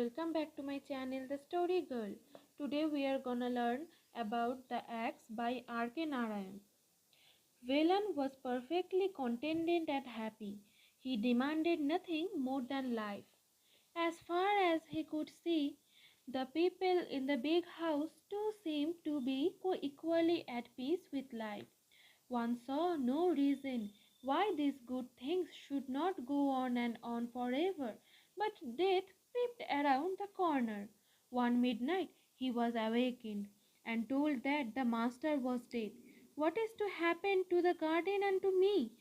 welcome back to my channel The Story Girl. Today we are gonna learn about The Axe by R.K.Narayan. Velan was perfectly contented and happy. He demanded nothing more than life. As far as he could see, the people in the big house too seemed to be equally at peace with life. One saw no reason why these good things should not go on and on forever, but death crept around the corner. One midnight he was awakened and told that the master was dead. What is to happen to the garden and to me?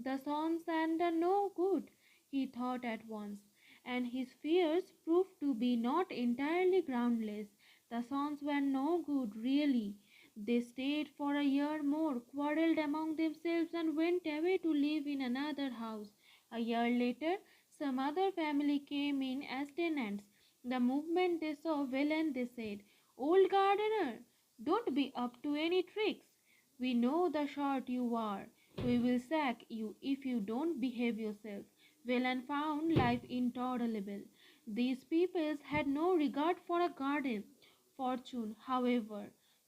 The sons and the no good, he thought at once, and his fears proved to be not entirely groundless. The sons were no good, really. They stayed for a year more, quarreled among themselves, and went away to live in another house. A year later, some other family came in as tenants. The moment they saw Velen, they said, "Old gardener, don't be up to any tricks. We know the sort you are. We will sack you if you don't behave yourself." Velen found life intolerable. These peoples had no regard for a garden. Fortune, however,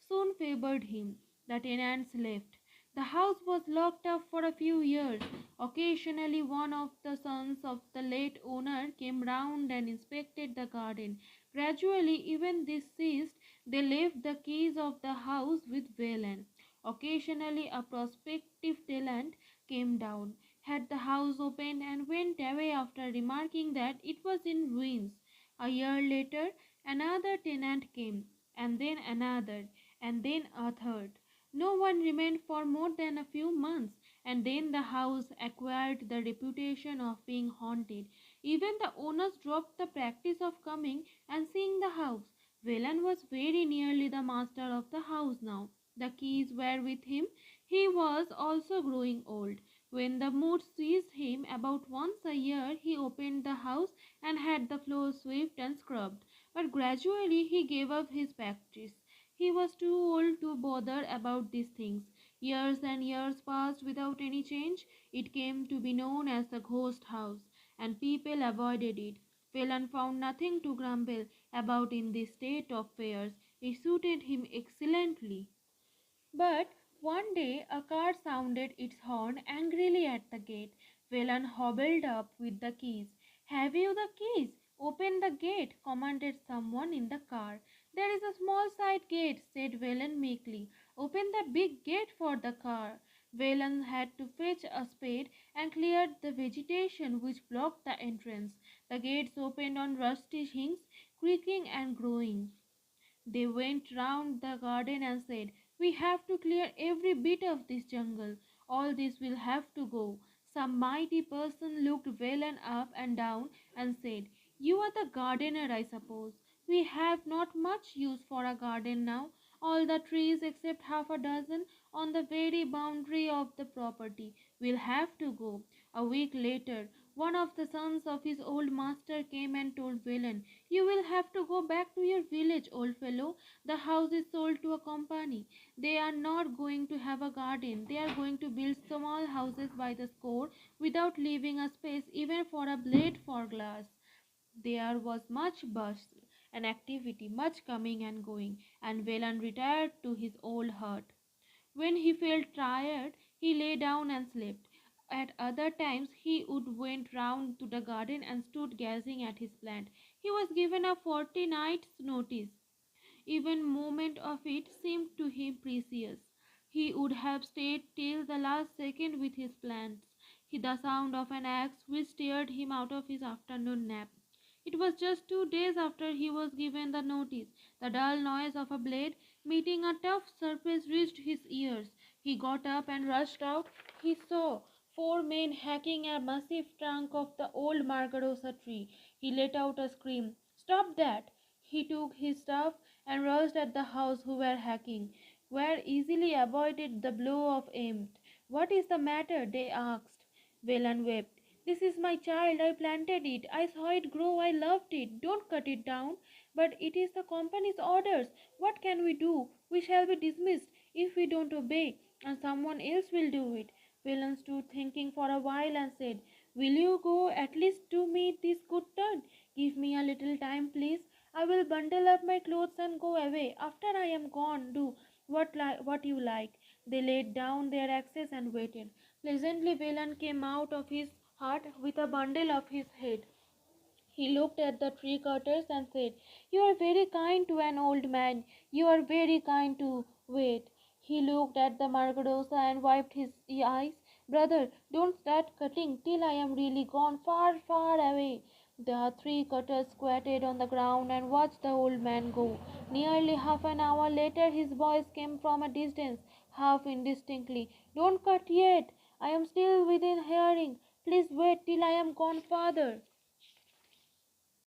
soon favored him. The tenants left. The house was locked up for a few years. Occasionally, one of the sons of the late owner came round and inspected the garden. Gradually, even this ceased. They left the keys of the house with Valen. Occasionally, a prospective tenant came down, had the house opened, and went away after remarking that it was in ruins. A year later, another tenant came, and then another, and then a third. No one remained for more than a few months, and then the house acquired the reputation of being haunted. Even the owners dropped the practice of coming and seeing the house. Velan was very nearly the master of the house now. The keys were with him. He was also growing old. When the mood seized him about once a year, he opened the house and had the floor swept and scrubbed. But gradually he gave up his practice. He was too old to bother about these things. Years and years passed without any change. It came to be known as the ghost house, and people avoided it. Phelan found nothing to grumble about in this state of affairs. It suited him excellently. But one day a car sounded its horn angrily at the gate. Phelan hobbled up with the keys. "Have you the keys? Open the gate," commanded someone in the car. "There is a small side gate," said Valen meekly. "Open the big gate for the car." Valen had to fetch a spade and cleared the vegetation which blocked the entrance. The gates opened on rusty hinges, creaking and growing. They went round the garden and said, "We have to clear every bit of this jungle. All this will have to go." Some mighty person looked Valen up and down and said, "You are the gardener, I suppose. We have not much use for a garden now. All the trees except half a dozen on the very boundary of the property will have to go." A week later, one of the sons of his old master came and told Valen, "You will have to go back to your village, old fellow. The house is sold to a company. They are not going to have a garden. They are going to build small houses by the score without leaving a space even for a blade for glass." There was much bustle and activity, much coming and going, and Velan retired to his old hut. When he felt tired, he lay down and slept. At other times, he would went round to the garden and stood gazing at his plant. He was given a fortnight's notice. Even moment of it seemed to him precious. He would have stayed till the last second with his plants. The sound of an axe which stirred him out of his afternoon nap. It was just 2 days after he was given the notice. The dull noise of a blade meeting a tough surface reached his ears. He got up and rushed out. He saw 4 men hacking a massive trunk of the old margarosa tree. He let out a scream. "Stop that!" He took his staff and rushed at the house who were hacking, were easily avoided the blow of aim. "What is the matter?" they asked. Velan wept. "This is my child. I planted it. I saw it grow. I loved it. Don't cut it down." "But it is the company's orders. What can we do? We shall be dismissed if we don't obey, and someone else will do it." Velan stood thinking for a while and said, "Will you go at least to meet this good turn? Give me a little time, please. I will bundle up my clothes and go away. After I am gone, do what you like. They laid down their axes and waited. Presently, Velan came out of his hut with a bundle of his head. He looked at the tree cutters and said, "You are very kind to an old man. You are very kind to wait." He looked at the Margarosa and wiped his eyes. "Brother, don't start cutting till I am really gone far, far away." The three cutters squatted on the ground and watched the old man go. Nearly half an hour later his voice came from a distance, half indistinctly. "Don't cut yet. I am still within hearing. Please wait till I am gone farther."